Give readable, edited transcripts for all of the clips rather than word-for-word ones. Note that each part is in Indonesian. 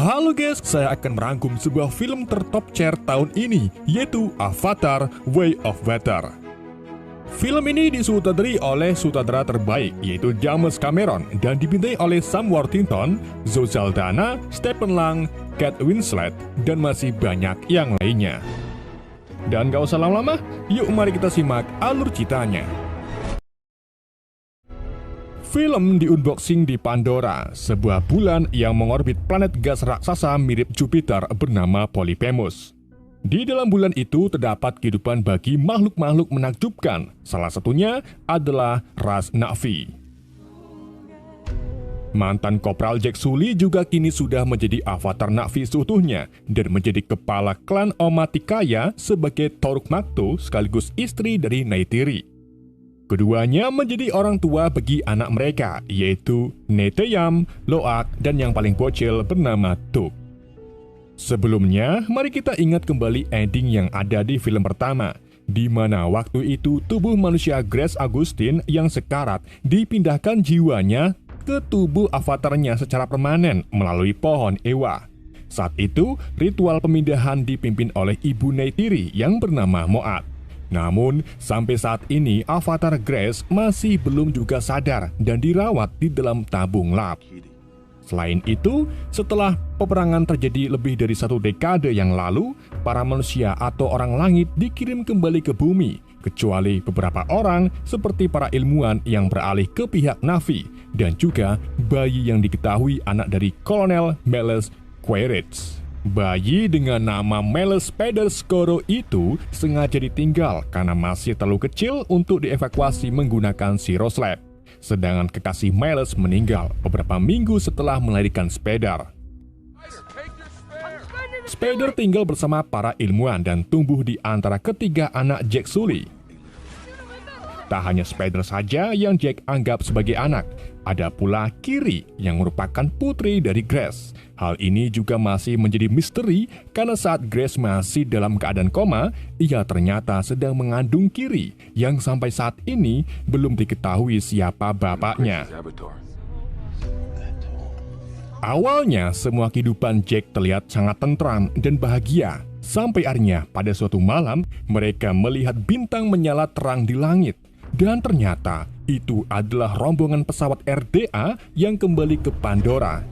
Halo guys, saya akan merangkum sebuah film tertop chair tahun ini, yaitu Avatar: Way of Water. Film ini disutradarai oleh sutradara terbaik, yaitu James Cameron, dan dibintangi oleh Sam Worthington, Zoe Saldana, Stephen Lang, Kate Winslet, dan masih banyak yang lainnya. Dan gak usah lama-lama, yuk mari kita simak alur ceritanya. Film di-unboxing di Pandora, sebuah bulan yang mengorbit planet gas raksasa mirip Jupiter bernama Polyphemus. Di dalam bulan itu terdapat kehidupan bagi makhluk-makhluk menakjubkan, salah satunya adalah ras Na'vi. Mantan Kopral Jack Sully juga kini sudah menjadi avatar Na'vi seutuhnya dan menjadi kepala klan Omaticaya sebagai Toruk Makto sekaligus istri dari Neytiri. Keduanya menjadi orang tua bagi anak mereka, yaitu Neteyam, Loak, dan yang paling bocil bernama Tuk. Sebelumnya, mari kita ingat kembali ending yang ada di film pertama, di mana waktu itu tubuh manusia Grace Agustin yang sekarat dipindahkan jiwanya ke tubuh avatarnya secara permanen melalui pohon Ewa. Saat itu, ritual pemindahan dipimpin oleh ibu Neytiri yang bernama Moat. Namun, sampai saat ini avatar Grace masih belum juga sadar dan dirawat di dalam tabung lab. Selain itu, setelah peperangan terjadi lebih dari 1 dekade yang lalu, para manusia atau orang langit dikirim kembali ke bumi, kecuali beberapa orang seperti para ilmuwan yang beralih ke pihak Na'vi, dan juga bayi yang diketahui anak dari Kolonel Meles Quaritch. Bayi dengan nama Meles Spider Skoro itu sengaja ditinggal karena masih terlalu kecil untuk dievakuasi menggunakan Siroslab. Sedangkan kekasih Meles meninggal beberapa minggu setelah melahirkan Spider. Spider tinggal bersama para ilmuwan dan tumbuh di antara ketiga anak Jack Sully. Tak hanya Spider saja yang Jack anggap sebagai anak, ada pula Kiri yang merupakan putri dari Grace. Hal ini juga masih menjadi misteri karena saat Grace masih dalam keadaan koma, ia ternyata sedang mengandung Kiri yang sampai saat ini belum diketahui siapa bapaknya. Awalnya semua kehidupan Jack terlihat sangat tentram dan bahagia. Sampai akhirnya pada suatu malam mereka melihat bintang menyala terang di langit. Dan ternyata itu adalah rombongan pesawat RDA yang kembali ke Pandora.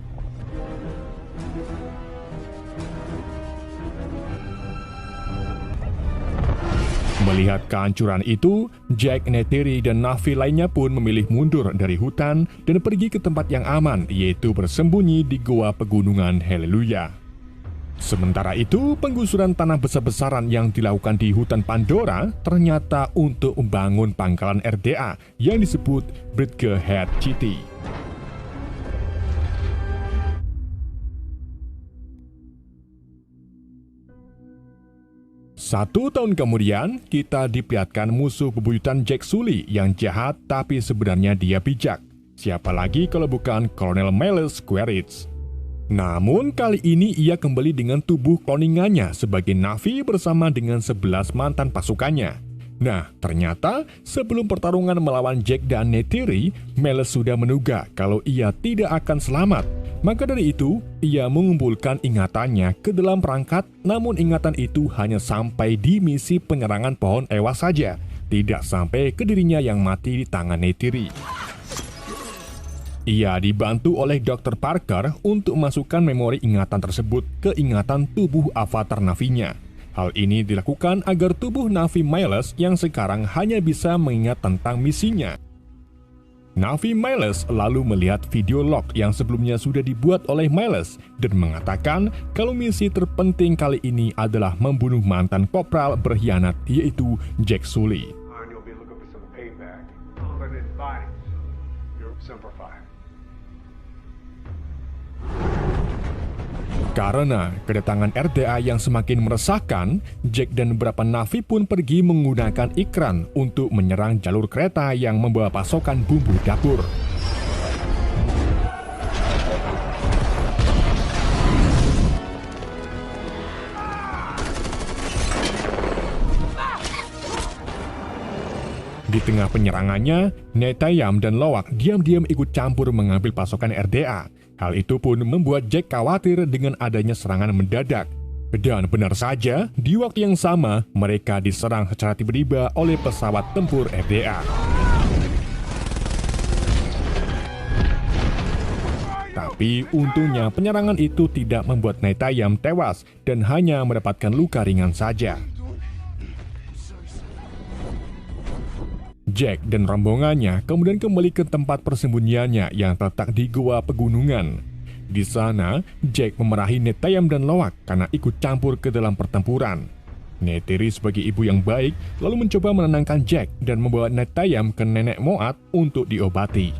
Melihat kehancuran itu, Jack, Neytiri, dan Na'vi lainnya pun memilih mundur dari hutan dan pergi ke tempat yang aman, yaitu bersembunyi di Goa Pegunungan Haleluya. Sementara itu, penggusuran tanah besar-besaran yang dilakukan di hutan Pandora ternyata untuk membangun pangkalan RDA yang disebut Bridgehead City. Satu tahun kemudian, kita diperlihatkan musuh bebuyutan Jack Sully yang jahat tapi sebenarnya dia bijak. Siapa lagi kalau bukan Kolonel Meles Quaritch. Namun kali ini ia kembali dengan tubuh kloningannya sebagai Na'vi bersama dengan 11 mantan pasukannya. Nah, ternyata sebelum pertarungan melawan Jack dan Neytiri, Meles sudah menduga kalau ia tidak akan selamat. Maka dari itu, ia mengumpulkan ingatannya ke dalam perangkat, namun ingatan itu hanya sampai di misi penyerangan pohon Ewa saja, tidak sampai ke dirinya yang mati di tangan Neytiri. Ia dibantu oleh Dr. Parker untuk memasukkan memori ingatan tersebut ke ingatan tubuh avatar Na'vi-nya. Hal ini dilakukan agar tubuh Na'vi Meles yang sekarang hanya bisa mengingat tentang misinya. Na'vi Meles lalu melihat video log yang sebelumnya sudah dibuat oleh Meles dan mengatakan kalau misi terpenting kali ini adalah membunuh mantan kopral berkhianat, yaitu Jack Sully. Karena kedatangan RDA yang semakin meresahkan, Jack dan beberapa Na'vi pun pergi menggunakan ikran untuk menyerang jalur kereta yang membawa pasokan bumbu dapur. Di tengah penyerangannya, Neteyam dan Loak diam-diam ikut campur mengambil pasokan RDA. Hal itu pun membuat Jack khawatir dengan adanya serangan mendadak. Dan benar saja, di waktu yang sama, mereka diserang secara tiba-tiba oleh pesawat tempur FDA. Tapi untungnya penyerangan itu tidak membuat Netayam tewas dan hanya mendapatkan luka ringan saja. Jack dan rombongannya kemudian kembali ke tempat persembunyiannya yang terletak di gua pegunungan. Di sana, Jack memarahi Netayam dan Loak karena ikut campur ke dalam pertempuran. Neytiri sebagai ibu yang baik lalu mencoba menenangkan Jack dan membawa Netayam ke nenek Moat untuk diobati.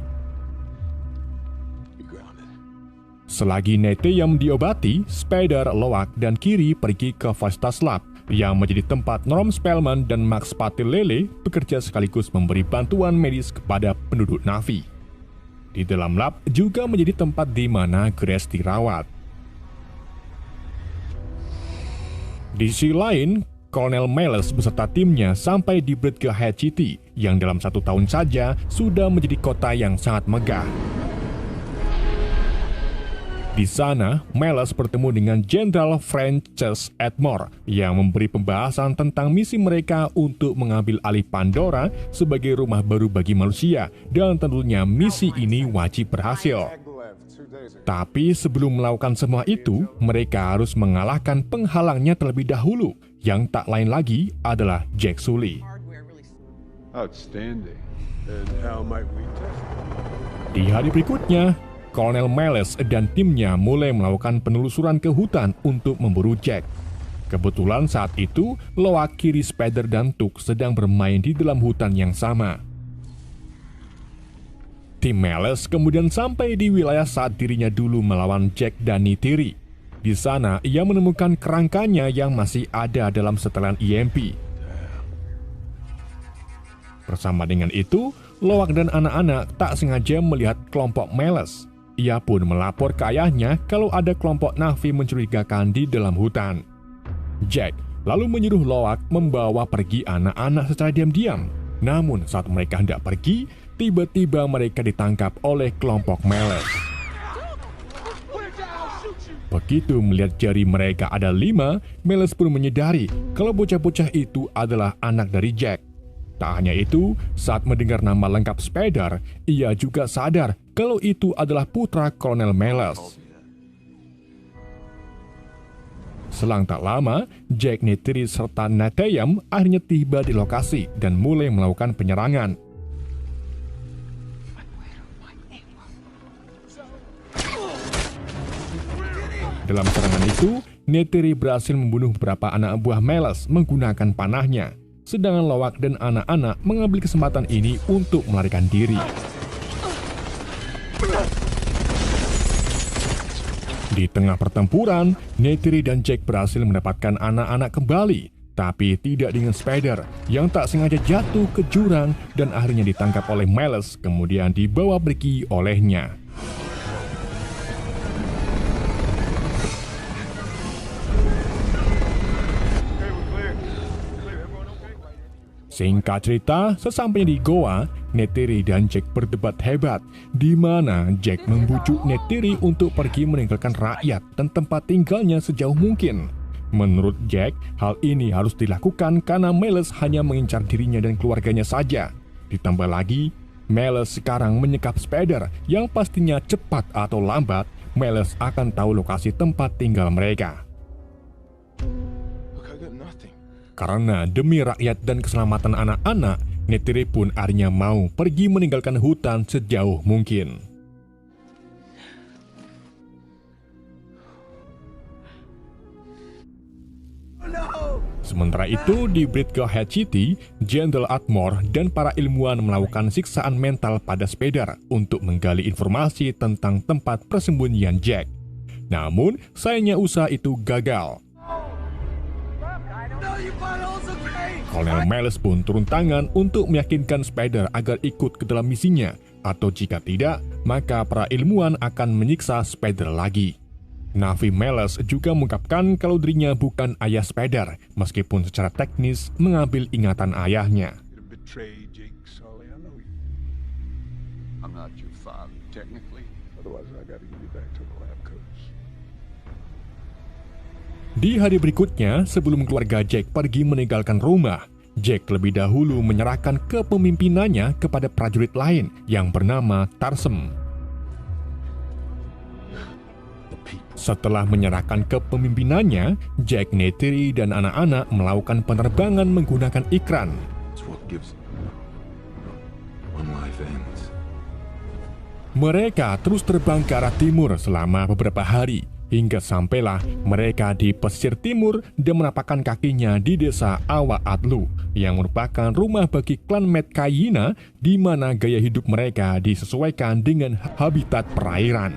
Selagi Netayam diobati, Spider, Loak, dan Kiri pergi ke Fastas Lab yang menjadi tempat Norm Spellman dan Max Patil-Lele bekerja sekaligus memberi bantuan medis kepada penduduk Na'vi. Di dalam lab juga menjadi tempat di mana Grace dirawat. Di sisi lain, Kolonel Miles beserta timnya sampai di Bridgehead City yang dalam 1 tahun saja sudah menjadi kota yang sangat megah. Di sana, Miles bertemu dengan Jenderal Frances Edmore yang memberi pembahasan tentang misi mereka untuk mengambil alih Pandora sebagai rumah baru bagi manusia, dan tentunya misi ini wajib berhasil. Tapi sebelum melakukan semua itu, mereka harus mengalahkan penghalangnya terlebih dahulu, yang tak lain lagi adalah Jack Sully. Di hari berikutnya, Kolonel Miles dan timnya mulai melakukan penelusuran ke hutan untuk memburu Jack. Kebetulan saat itu, Loak, Kiri, Spider, dan Tuk sedang bermain di dalam hutan yang sama. Tim Miles kemudian sampai di wilayah saat dirinya dulu melawan Jack dan Neytiri. Di sana, ia menemukan kerangkanya yang masih ada dalam setelan EMP. Bersama dengan itu, Loak dan anak-anak tak sengaja melihat kelompok Miles. Ia pun melapor ke ayahnya kalau ada kelompok Na'vi mencurigakan di dalam hutan. Jack lalu menyuruh Loak membawa pergi anak-anak secara diam-diam. Namun saat mereka hendak pergi, tiba-tiba mereka ditangkap oleh kelompok Miles. Begitu melihat jari mereka ada 5, Miles pun menyadari kalau bocah-bocah itu adalah anak dari Jack. Tak hanya itu, saat mendengar nama lengkap Spider, ia juga sadar kalau itu adalah putra Kolonel Miles. Selang tak lama, Jack, Neytiri, serta Netayam akhirnya tiba di lokasi dan mulai melakukan penyerangan. Dalam serangan itu, Neytiri berhasil membunuh beberapa anak buah Miles menggunakan panahnya. Sedangkan Loak dan anak-anak mengambil kesempatan ini untuk melarikan diri. Di tengah pertempuran, Neytiri dan Jack berhasil mendapatkan anak-anak kembali, tapi tidak dengan Spider yang tak sengaja jatuh ke jurang dan akhirnya ditangkap oleh Miles kemudian dibawa pergi olehnya. Singkat cerita, sesampainya di goa, Neytiri dan Jack berdebat hebat, di mana Jack membujuk Neytiri untuk pergi meninggalkan rakyat dan tempat tinggalnya sejauh mungkin. Menurut Jack, hal ini harus dilakukan karena Miles hanya mengincar dirinya dan keluarganya saja. Ditambah lagi, Miles sekarang menyekap Spider yang pastinya cepat atau lambat, Miles akan tahu lokasi tempat tinggal mereka. Karena demi rakyat dan keselamatan anak-anak, Neytiri pun akhirnya mau pergi meninggalkan hutan sejauh mungkin. Sementara itu, di Bridgehead City, Jenderal Atmore dan para ilmuwan melakukan siksaan mental pada Spider untuk menggali informasi tentang tempat persembunyian Jack. Namun, sayangnya usaha itu gagal. Kolonel Miles pun turun tangan untuk meyakinkan Spider agar ikut ke dalam misinya, atau jika tidak, maka para ilmuwan akan menyiksa Spider lagi. Na'vi Miles juga mengungkapkan kalau dirinya bukan ayah Spider, meskipun secara teknis mengambil ingatan ayahnya. Otherwise, I gotta give you back to the lab coats. Di hari berikutnya, sebelum keluarga Jack pergi meninggalkan rumah, Jack lebih dahulu menyerahkan kepemimpinannya kepada prajurit lain yang bernama Tarsem. Setelah menyerahkan kepemimpinannya, Jack, Neytiri, dan anak-anak melakukan penerbangan menggunakan ikran. Mereka terus terbang ke arah timur selama beberapa hari, hingga sampailah mereka di pesisir timur dan menapakkan kakinya di desa Awa Atlu, yang merupakan rumah bagi klan Metkayina, di mana gaya hidup mereka disesuaikan dengan habitat perairan.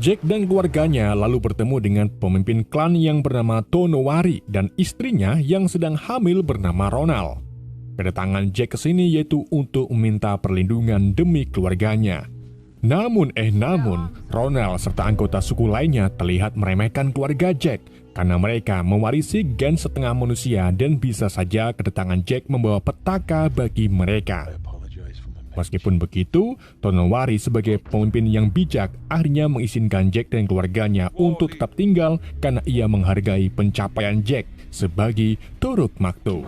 Jack dan keluarganya lalu bertemu dengan pemimpin klan yang bernama Tonowari dan istrinya yang sedang hamil bernama Ronald. Kedatangan Jack ke sini yaitu untuk meminta perlindungan demi keluarganya. Namun, Ronald serta anggota suku lainnya terlihat meremehkan keluarga Jack karena mereka mewarisi gen setengah manusia dan bisa saja kedatangan Jack membawa petaka bagi mereka. Meskipun begitu, Tonowari sebagai pemimpin yang bijak akhirnya mengizinkan Jack dan keluarganya untuk tetap tinggal karena ia menghargai pencapaian Jack sebagai Toruk Makto.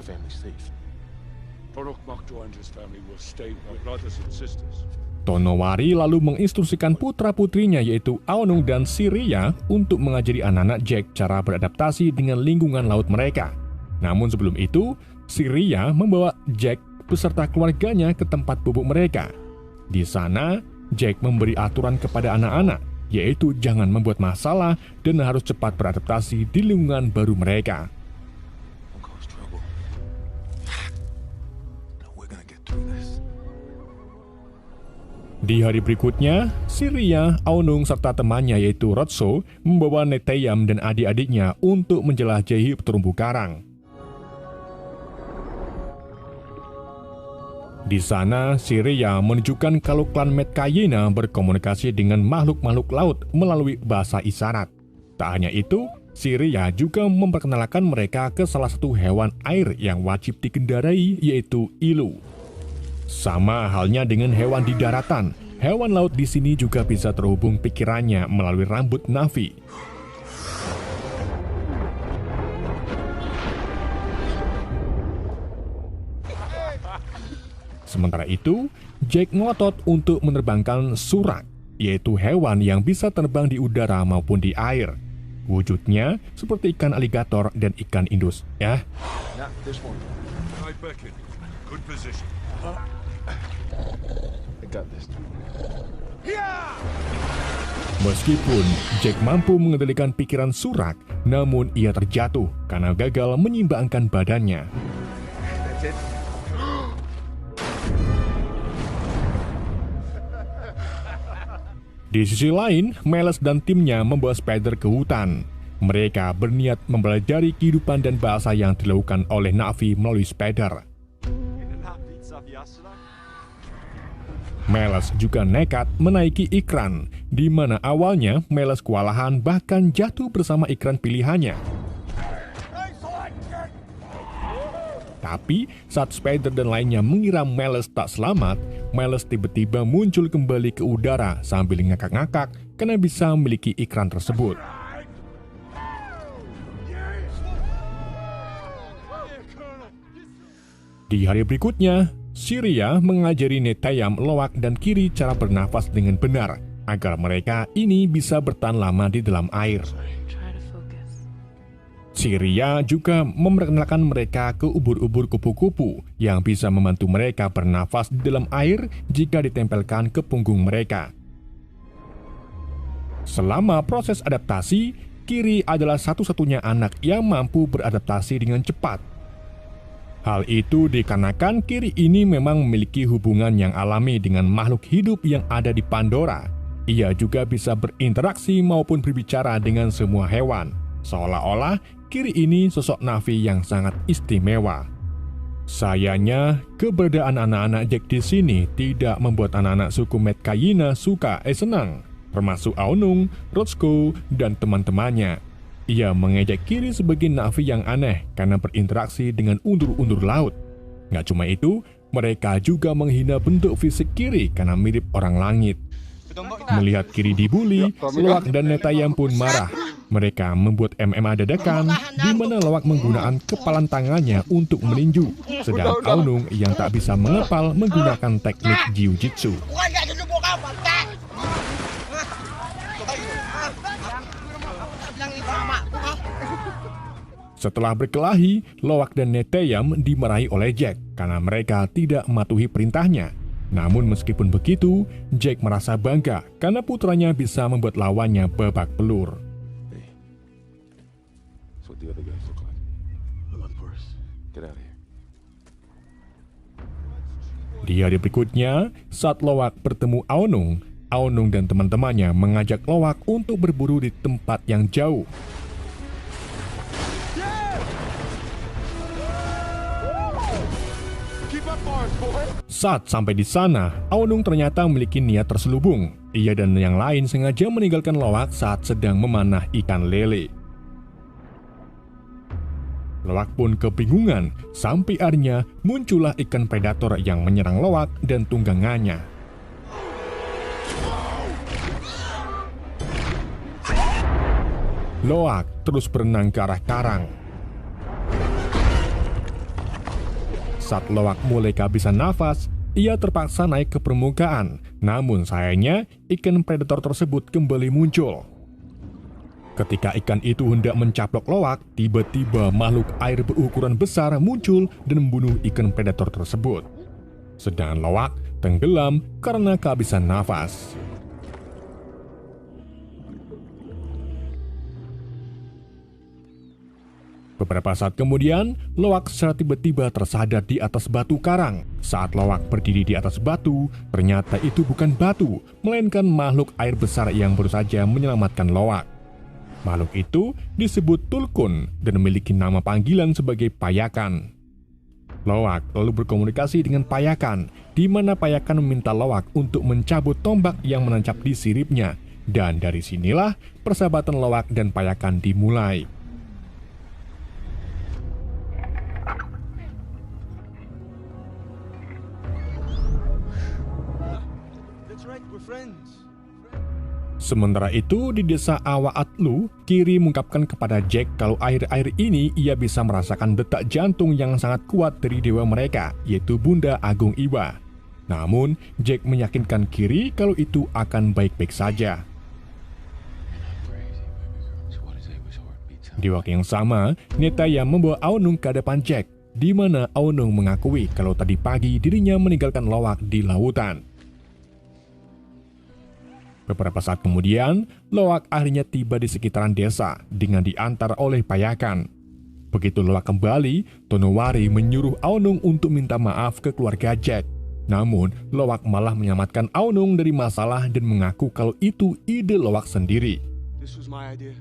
Tonowari lalu menginstruksikan putra-putrinya yaitu Aonung dan Siria untuk mengajari anak-anak Jack cara beradaptasi dengan lingkungan laut mereka. Namun sebelum itu, Siria membawa Jack beserta keluarganya ke tempat bubuk mereka. Di sana, Jack memberi aturan kepada anak-anak, yaitu jangan membuat masalah dan harus cepat beradaptasi di lingkungan baru mereka. Di hari berikutnya, Siria, Aonung, serta temannya yaitu Rotso membawa Neteyam dan adik-adiknya untuk menjelajahi terumbu karang. Di sana, Siria menunjukkan kalau klan Metkayina berkomunikasi dengan makhluk-makhluk laut melalui bahasa isyarat. Tak hanya itu, Siria juga memperkenalkan mereka ke salah satu hewan air yang wajib dikendarai, yaitu ilu. Sama halnya dengan hewan di daratan, hewan laut di sini juga bisa terhubung pikirannya melalui rambut Navi. Sementara itu, Jack ngotot untuk menerbangkan surak, yaitu hewan yang bisa terbang di udara maupun di air. Wujudnya seperti ikan aligator dan ikan indus, ya. Meskipun Jack mampu mengendalikan pikiran surak, namun ia terjatuh karena gagal menyeimbangkan badannya. Di sisi lain, Meles dan timnya membawa Spider ke hutan. Mereka berniat mempelajari kehidupan dan bahasa yang dilakukan oleh Navi melalui Spider. Meles juga nekat menaiki ikran, di mana awalnya Meles kewalahan bahkan jatuh bersama ikran pilihannya. Tapi saat Spider dan lainnya mengira Meles tak selamat, Meles tiba-tiba muncul kembali ke udara sambil ngakak-ngakak karena bisa memiliki ikran tersebut. Di hari berikutnya, Siria mengajari Neteyam loak dan kiri cara bernafas dengan benar agar mereka ini bisa bertahan lama di dalam air. Siria juga memperkenalkan mereka ke ubur-ubur kupu-kupu yang bisa membantu mereka bernafas di dalam air jika ditempelkan ke punggung mereka. Selama proses adaptasi, Kiri adalah satu-satunya anak yang mampu beradaptasi dengan cepat. Hal itu dikarenakan Kiri ini memang memiliki hubungan yang alami dengan makhluk hidup yang ada di Pandora. Ia juga bisa berinteraksi maupun berbicara dengan semua hewan. Seolah-olah Kiri ini sosok Navi yang sangat istimewa. Sayangnya, keberadaan anak-anak Jack di sini tidak membuat anak-anak suku Metkayina senang, termasuk Aonung, Rotsko, dan teman-temannya. Ia mengejek Kiri sebagai Navi yang aneh karena berinteraksi dengan undur-undur laut. Nggak cuma itu, mereka juga menghina bentuk fisik Kiri karena mirip orang langit. Melihat Kiri dibully, Loak dan Netayam pun marah. Mereka membuat MMA dadakan, di mana Loak menggunakan kepalan tangannya untuk meninju, sedang Aonung yang tak bisa mengepal menggunakan teknik jiu-jitsu. Setelah berkelahi, Loak dan Netayam dimarahi oleh Jack karena mereka tidak mematuhi perintahnya. Namun meskipun begitu, Jack merasa bangga karena putranya bisa membuat lawannya babak belur. That's what the other guys look like. Look worse. Get out of here. Di hari berikutnya, saat Loak bertemu Aonung, Aonung dan teman-temannya mengajak Loak untuk berburu di tempat yang jauh. Saat sampai di sana, Aonung ternyata memiliki niat terselubung. Ia dan yang lain sengaja meninggalkan Loak saat sedang memanah ikan lele. Loak pun kebingungan, sampai akhirnya muncullah ikan predator yang menyerang Loak dan tunggangannya. Loak terus berenang ke arah karang. Saat Loak mulai kehabisan nafas, ia terpaksa naik ke permukaan. Namun sayangnya, ikan predator tersebut kembali muncul. Ketika ikan itu hendak mencaplok Loak, tiba-tiba makhluk air berukuran besar muncul dan membunuh ikan predator tersebut. Sedangkan Loak tenggelam karena kehabisan nafas. Beberapa saat kemudian, Loak secara tiba-tiba tersadar di atas batu karang. Saat Loak berdiri di atas batu, ternyata itu bukan batu, melainkan makhluk air besar yang baru saja menyelamatkan Loak. Makhluk itu disebut Tulkun dan memiliki nama panggilan sebagai Payakan. Loak lalu berkomunikasi dengan Payakan, di mana Payakan meminta Loak untuk mencabut tombak yang menancap di siripnya. Dan dari sinilah persahabatan Loak dan Payakan dimulai. Sementara itu, di desa Awaatlu, Kiri mengungkapkan kepada Jack kalau akhir-akhir ini ia bisa merasakan detak jantung yang sangat kuat dari dewa mereka, yaitu Bunda Agung Iwa. Namun, Jack meyakinkan Kiri kalau itu akan baik-baik saja. Di waktu yang sama, Netayam membawa Aonung ke hadapan Jack, di mana Aonung mengakui kalau tadi pagi dirinya meninggalkan Loak di lautan. Beberapa saat kemudian, Loak akhirnya tiba di sekitaran desa dengan diantar oleh Payakan. Begitu Loak kembali, Tonowari menyuruh Aonung untuk minta maaf ke keluarga Jack. Namun, Loak malah menyelamatkan Aonung dari masalah dan mengaku kalau itu ide Loak sendiri. This was my idea.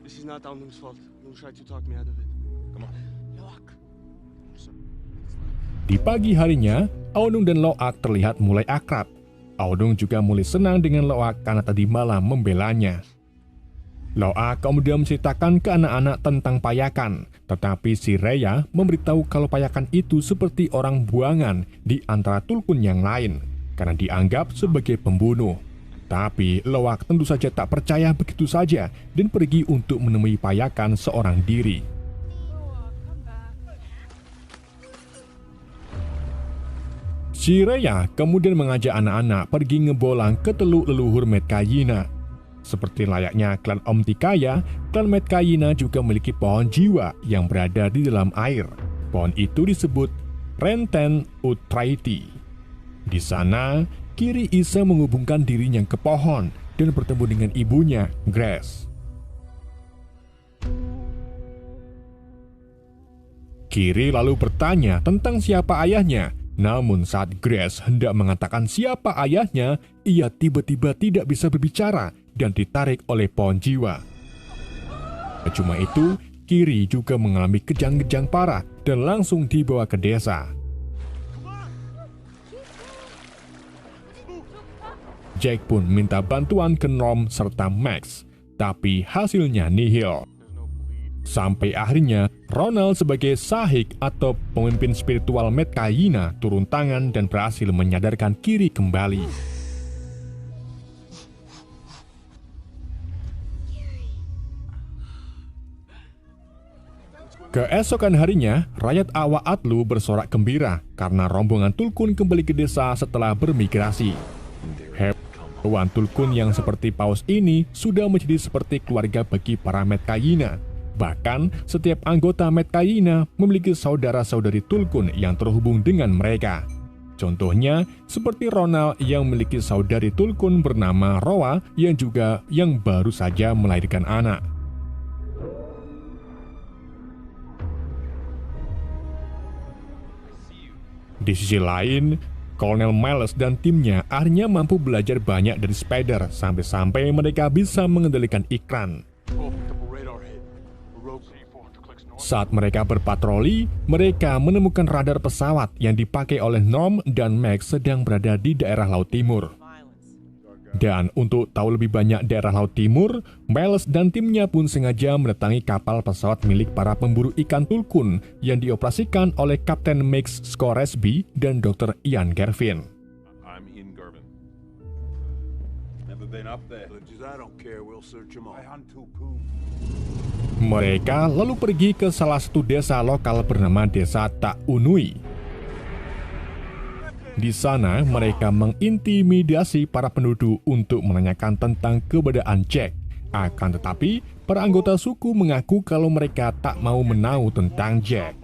This is not Aonung's fault. Don't try to talk me out of it. Come on. Loak. Di pagi harinya, Aonung dan Loak terlihat mulai akrab. Aonung juga mulai senang dengan Loak karena tadi malam membelanya. Loak kemudian menceritakan ke anak-anak tentang Payakan, tetapi si Reya memberitahu kalau Payakan itu seperti orang buangan di antara Tulkun yang lain, karena dianggap sebagai pembunuh. Tapi Loak tentu saja tak percaya begitu saja dan pergi untuk menemui Payakan seorang diri. Si Reya kemudian mengajak anak-anak pergi ngebolang ke teluk leluhur Metkayina. Seperti layaknya klan Om Tikaya, klan Metkayina juga memiliki pohon jiwa yang berada di dalam air. Pohon itu disebut Renten Utraiti. Di sana, Kiri Isa menghubungkan dirinya ke pohon dan bertemu dengan ibunya, Grace. Kiri lalu bertanya tentang siapa ayahnya. Namun saat Grace hendak mengatakan siapa ayahnya, ia tiba-tiba tidak bisa berbicara dan ditarik oleh pohon jiwa. Cuma itu, Kiri juga mengalami kejang-kejang parah dan langsung dibawa ke desa. Jack pun minta bantuan ke Norm serta Max, tapi hasilnya nihil. Sampai akhirnya Ronald sebagai sahik atau pemimpin spiritual Metkayina turun tangan dan berhasil menyadarkan Kiri kembali. Keesokan harinya, rakyat Awa Atlu bersorak gembira karena rombongan Tulkun kembali ke desa setelah bermigrasi. Hewan Tulkun yang seperti paus ini sudah menjadi seperti keluarga bagi para Metkayina. Bahkan, setiap anggota Metkayina memiliki saudara-saudari Tulkun yang terhubung dengan mereka. Contohnya, seperti Ronald yang memiliki saudari Tulkun bernama Roa yang baru saja melahirkan anak. Di sisi lain, Kolonel Miles dan timnya akhirnya mampu belajar banyak dari Spider sampai-sampai mereka bisa mengendalikan iklan. Saat mereka berpatroli, mereka menemukan radar pesawat yang dipakai oleh Norm dan Max sedang berada di daerah Laut Timur. Dan untuk tahu lebih banyak daerah Laut Timur, Miles dan timnya pun sengaja mendatangi kapal pesawat milik para pemburu ikan Tulkun yang dioperasikan oleh Kapten Max Scoresby dan Dr. Ian Garvin. I'm Ian Garvin. Never been up there. I don't care. We'll search them all. I hunt Tulkun. Mereka lalu pergi ke salah satu desa lokal bernama Desa Tak Unui. Di sana, mereka mengintimidasi para penduduk untuk menanyakan tentang keberadaan Jack. Akan tetapi, para anggota suku mengaku kalau mereka tak mau menahu tentang Jack.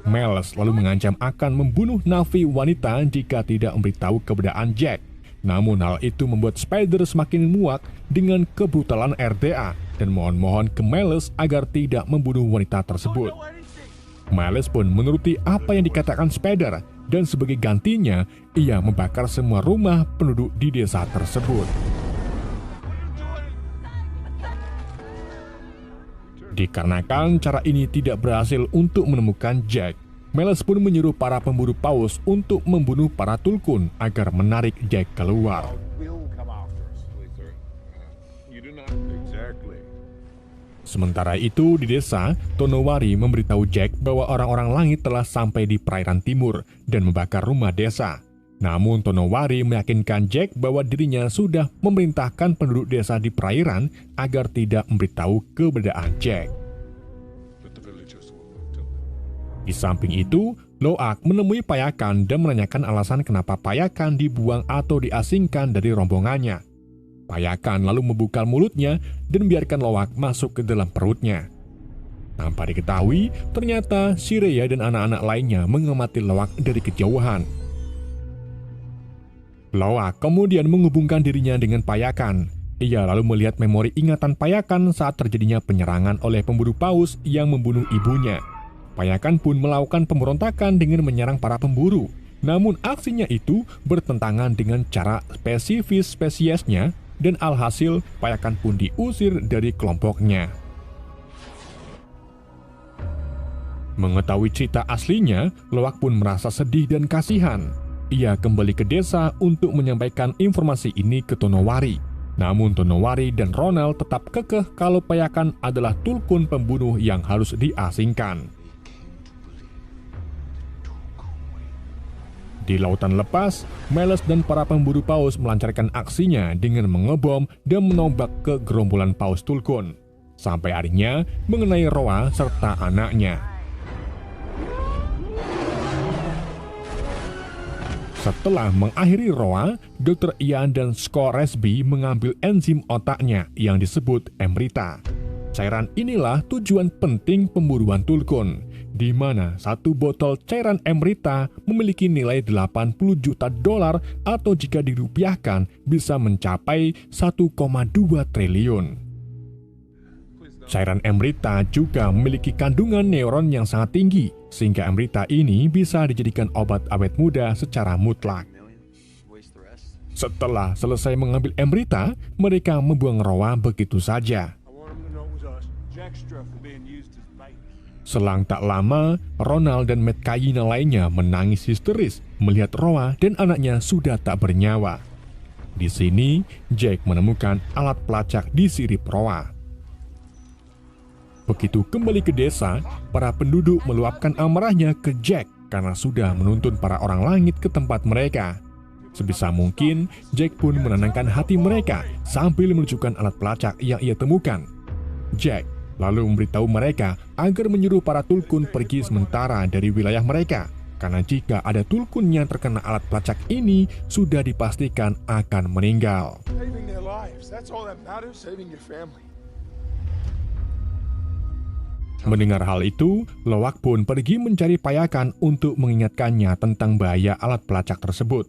Miles lalu mengancam akan membunuh Na'vi wanita jika tidak memberitahu keberadaan Jack. Namun hal itu membuat Spider semakin muak dengan kebrutalan RDA dan mohon-mohon ke Miles agar tidak membunuh wanita tersebut. Miles pun menuruti apa yang dikatakan Spider, dan sebagai gantinya, ia membakar semua rumah penduduk di desa tersebut. Dikarenakan cara ini tidak berhasil untuk menemukan Jack, Miles pun menyuruh para pemburu paus untuk membunuh para Tulkun agar menarik Jack keluar. Sementara itu di desa, Tonowari memberitahu Jack bahwa orang-orang langit telah sampai di perairan timur dan membakar rumah desa. Namun Tonowari meyakinkan Jack bahwa dirinya sudah memerintahkan penduduk desa di perairan agar tidak memberitahu keberadaan Jack. Di samping itu, Loak menemui Payakan dan menanyakan alasan kenapa Payakan dibuang atau diasingkan dari rombongannya. Payakan lalu membuka mulutnya dan biarkan Loak masuk ke dalam perutnya. Tanpa diketahui, ternyata Sireya dan anak-anak lainnya mengamati Loak dari kejauhan. Loak kemudian menghubungkan dirinya dengan Payakan. Ia lalu melihat memori ingatan Payakan saat terjadinya penyerangan oleh pemburu paus yang membunuh ibunya. Payakan pun melakukan pemberontakan dengan menyerang para pemburu. Namun aksinya itu bertentangan dengan cara spesifis spesiesnya dan alhasil Payakan pun diusir dari kelompoknya. Mengetahui cerita aslinya, Loak pun merasa sedih dan kasihan. Ia kembali ke desa untuk menyampaikan informasi ini ke Tonowari. Namun Tonowari dan Ronald tetap kekeh kalau Payakan adalah Tulkun pembunuh yang harus diasingkan. Di lautan lepas, Miles dan para pemburu paus melancarkan aksinya dengan mengebom dan menombak ke gerombolan paus Tulkun. Sampai akhirnya mengenai Roa serta anaknya. Setelah mengakhiri Roa, Dr. Ian dan Scoresby mengambil enzim otaknya yang disebut Emrita. Cairan inilah tujuan penting pemburuan Tulkun, di mana satu botol cairan Emrita memiliki nilai $80 juta atau jika dirupiahkan bisa mencapai 1,2 triliun. Cairan Emrita juga memiliki kandungan neuron yang sangat tinggi, sehingga Emrita ini bisa dijadikan obat awet muda secara mutlak. Setelah selesai mengambil Emrita, mereka membuang Roa begitu saja. Selang tak lama, Ronald dan Metkayina lainnya menangis histeris melihat Roa dan anaknya sudah tak bernyawa. Di sini, Jack menemukan alat pelacak di sirip Roa. Begitu kembali ke desa, para penduduk meluapkan amarahnya ke Jack karena sudah menuntun para orang langit ke tempat mereka. Sebisa mungkin, Jack pun menenangkan hati mereka sambil menunjukkan alat pelacak yang ia temukan. Jack lalu memberitahu mereka agar menyuruh para tulkun pergi sementara dari wilayah mereka, karena jika ada tulkun yang terkena alat pelacak ini, sudah dipastikan akan meninggal. Saving their lives. That's all that matters. Saving your family. Mendengar hal itu, Loak pun pergi mencari Payakan untuk mengingatkannya tentang bahaya alat pelacak tersebut.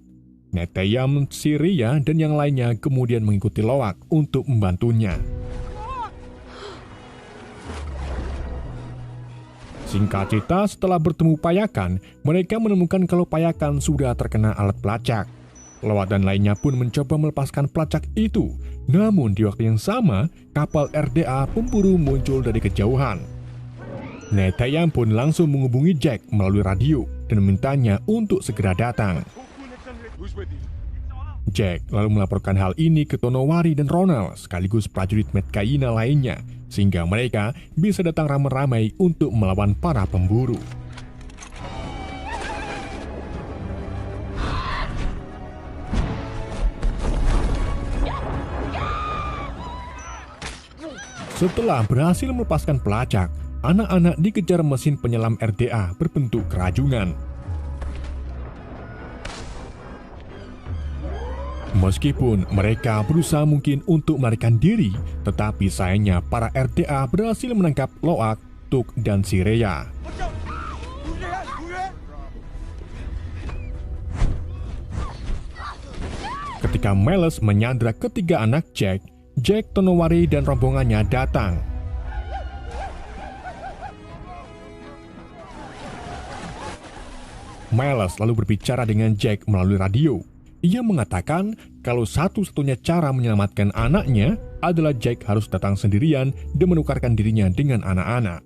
Neteyam, Syria, dan yang lainnya kemudian mengikuti Loak untuk membantunya. Singkat cerita, setelah bertemu Payakan, mereka menemukan kalau Payakan sudah terkena alat pelacak. Loak dan lainnya pun mencoba melepaskan pelacak itu. Namun di waktu yang sama, kapal RDA pemburu muncul dari kejauhan. Neteyam pun langsung menghubungi Jack melalui radio dan memintanya untuk segera datang. Who's with you? Jack lalu melaporkan hal ini ke Tonowari dan Ronald sekaligus prajurit Medcaina lainnya, sehingga mereka bisa datang ramai-ramai untuk melawan para pemburu. Setelah berhasil melepaskan pelacak, anak-anak dikejar mesin penyelam RDA berbentuk kerajungan. Meskipun mereka berusaha mungkin untuk melarikan diri, tetapi sayangnya para RDA berhasil menangkap Loak, Tuk, dan Syria. Ketika Meles menyandra ketiga anak Jack, Tonowari dan rombongannya datang. Meles lalu berbicara dengan Jack melalui radio. Ia mengatakan kalau satu-satunya cara menyelamatkan anaknya adalah Jack harus datang sendirian dan menukarkan dirinya dengan anak-anak.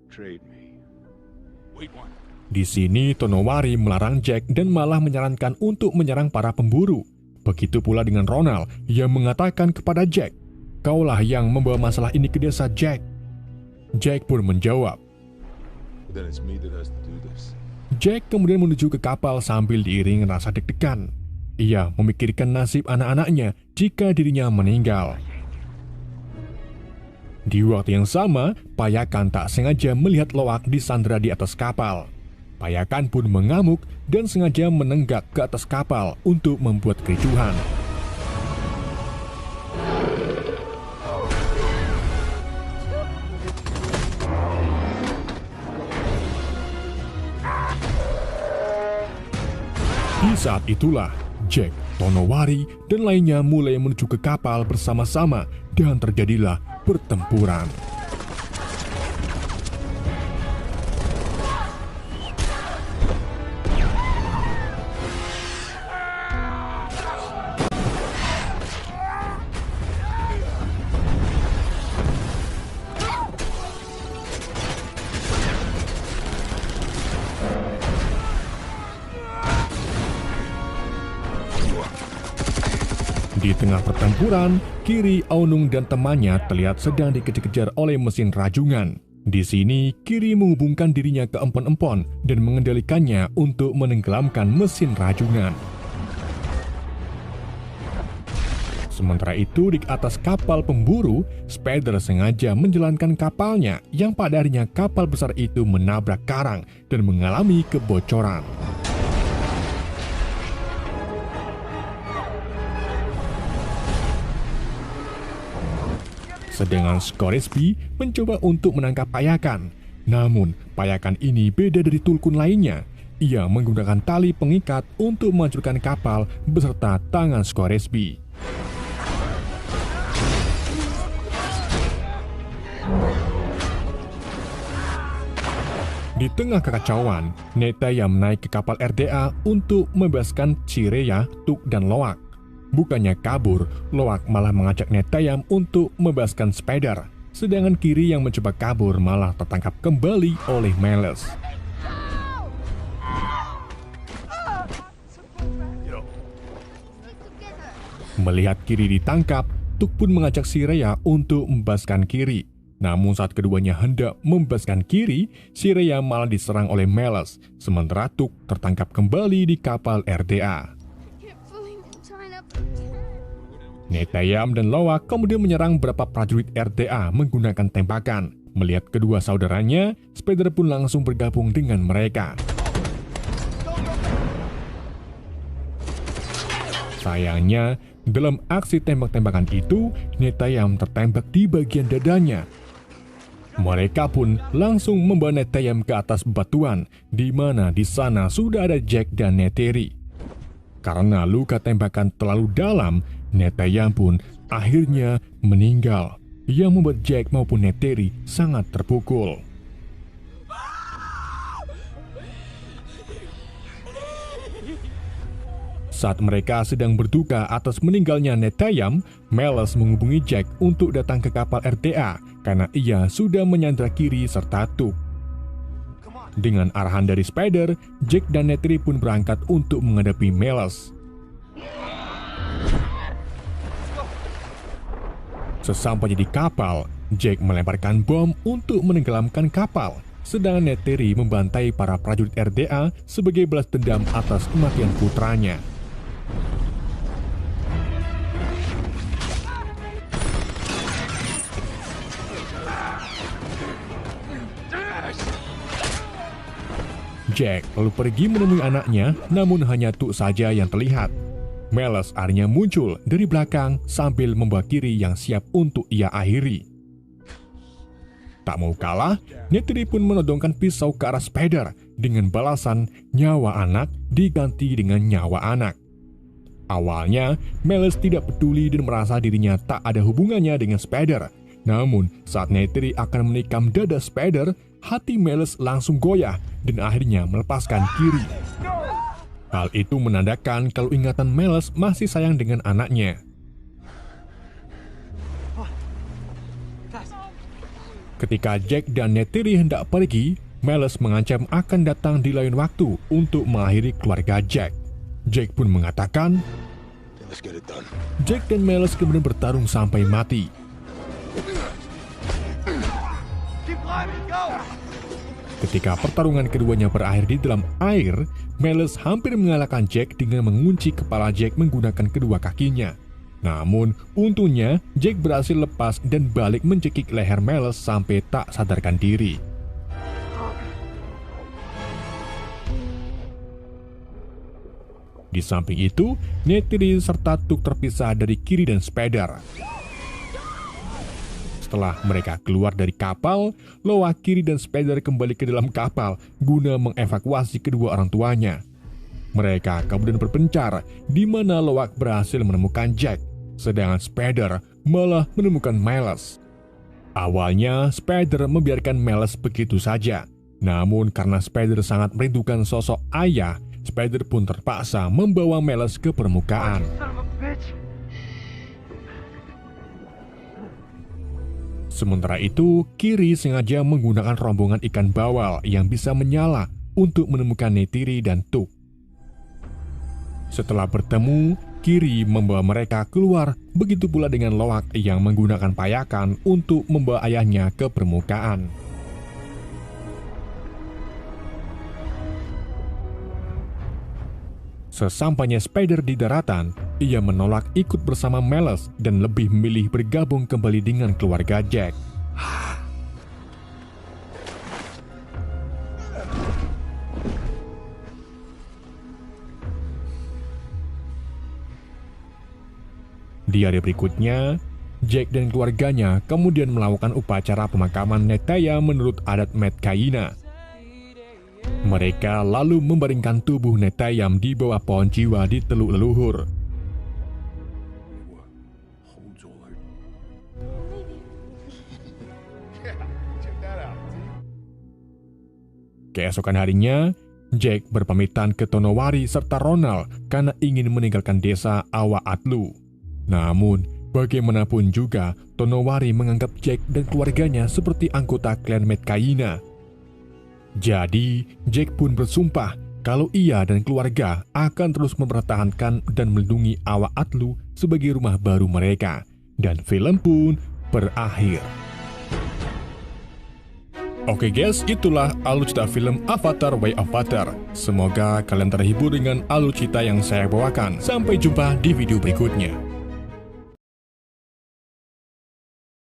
Trade me. Wait one. Di sini Tonowari melarang Jack dan malah menyarankan untuk menyerang para pemburu. Begitu pula dengan Ronald yang mengatakan kepada Jack, "Kaulah yang membawa masalah ini ke desa, Jack." Jack pun menjawab. Then it's me that has to do this. Jack kemudian menuju ke kapal sambil diiringi rasa deg-degan. Ia memikirkan nasib anak-anaknya jika dirinya meninggal. Di waktu yang sama, Payakan tak sengaja melihat Loak disandra di atas kapal. Payakan pun mengamuk dan sengaja menenggak ke atas kapal untuk membuat kericuhan. Di saat itulah, Jack, Tonowari, dan lainnya mulai menuju ke kapal bersama-sama dan terjadilah pertempuran. Di tengah pertempuran, Kiri, Aunung, dan temannya terlihat sedang dikejar-kejar oleh mesin rajungan. Di sini, Kiri menghubungkan dirinya ke empon-empon dan mengendalikannya untuk menenggelamkan mesin rajungan. Sementara itu, di atas kapal pemburu, Spider sengaja menjalankan kapalnya yang pada akhirnya kapal besar itu menabrak karang dan mengalami kebocoran. Sedangkan Scoresby mencoba untuk menangkap Payakan. Namun, Payakan ini beda dari tulkun lainnya. Ia menggunakan tali pengikat untuk menghancurkan kapal beserta tangan Scoresby. Di tengah kekacauan, Neteyam naik ke kapal RDA untuk membebaskan Syria, Tuk, dan Loak. Bukannya kabur, Loak malah mengajak Neteyam untuk membebaskan Spider, sedangkan Kiri yang mencoba kabur malah tertangkap kembali oleh Meles. Melihat Kiri ditangkap, Tuk pun mengajak Syria untuk membebaskan Kiri. Namun saat keduanya hendak membebaskan Kiri, si Rhea malah diserang oleh Meles, sementara Tuk tertangkap kembali di kapal RDA. Neteyam dan Lowak kemudian menyerang beberapa prajurit RDA menggunakan tembakan. Melihat kedua saudaranya, Spider pun langsung bergabung dengan mereka. Sayangnya, dalam aksi tembak-tembakan itu, Neteyam tertembak di bagian dadanya. Mereka pun langsung membawa Neteyam ke atas batuan, di mana di sana sudah ada Jack dan Neytiri. Karena luka tembakan terlalu dalam, Neteyam pun akhirnya meninggal, yang membuat Jack maupun Neytiri sangat terpukul. Saat mereka sedang berduka atas meninggalnya Neteyam, Meles menghubungi Jack untuk datang ke kapal RDA karena ia sudah menyandra Kiri serta Tuk. Dengan arahan dari Spider, Jack dan Neytiri pun berangkat untuk menghadapi Meles. Sesampainya di kapal, Jack melemparkan bom untuk menenggelamkan kapal, sedangkan Neytiri membantai para prajurit RDA sebagai balas dendam atas kematian putranya. Jack lalu pergi menemui anaknya, namun hanya Tuk saja yang terlihat. Meles akhirnya muncul dari belakang sambil membawa Kiri yang siap untuk ia akhiri. Tak mau kalah, Neytiri pun menodongkan pisau ke arah Spider dengan balasan nyawa anak diganti dengan nyawa anak. Awalnya, Meles tidak peduli dan merasa dirinya tak ada hubungannya dengan Spider. Namun, saat Neytiri akan menikam dada Spider, hati Meles langsung goyah dan akhirnya melepaskan Kiri. Hal itu menandakan kalau ingatan Meles masih sayang dengan anaknya. Ketika Jack dan Neytiri hendak pergi, Meles mengancam akan datang di lain waktu untuk mengakhiri keluarga Jack. Jack pun mengatakan, Jack dan Meles kemudian bertarung sampai mati. Ketika pertarungan keduanya berakhir di dalam air, Meles hampir mengalahkan Jack dengan mengunci kepala Jack menggunakan kedua kakinya. Namun, untungnya Jack berhasil lepas dan balik mencekik leher Meles sampai tak sadarkan diri. Di samping itu, Neytiri serta Tuk terpisah dari Kiri dan Spider. Setelah mereka keluar dari kapal, Lowak, Kiri, dan Spider kembali ke dalam kapal guna mengevakuasi kedua orang tuanya. Mereka kemudian berpencar, di mana Lowak berhasil menemukan Jack, sedangkan Spider malah menemukan Meles. Awalnya, Spider membiarkan Meles begitu saja. Namun karena Spider sangat merindukan sosok ayah, Spider pun terpaksa membawa Meles ke permukaan. Sementara itu, Kiri sengaja menggunakan rombongan ikan bawal yang bisa menyala untuk menemukan Neytiri dan Tuk. Setelah bertemu, Kiri membawa mereka keluar, begitu pula dengan Lowak yang menggunakan payakan untuk membawa ayahnya ke permukaan. Sesampainya Spider di daratan, ia menolak ikut bersama Meles dan lebih memilih bergabung kembali dengan keluarga Jack. Di hari berikutnya, Jack dan keluarganya kemudian melakukan upacara pemakaman Neteyam menurut adat Metkayina. Mereka lalu membaringkan tubuh Neteyam di bawah pohon jiwa di Teluk Leluhur. Keesokan harinya, Jack berpamitan ke Tonowari serta Ronald karena ingin meninggalkan desa Awa Atlu. Namun, bagaimanapun juga, Tonowari menganggap Jack dan keluarganya seperti anggota klan Metkayina. Jadi, Jack pun bersumpah kalau ia dan keluarga akan terus mempertahankan dan melindungi Awa Atlu sebagai rumah baru mereka. Dan film pun berakhir. Oke guys, itulah alur cerita film Avatar Way of Water. Semoga kalian terhibur dengan alur cerita yang saya bawakan. Sampai jumpa di video berikutnya.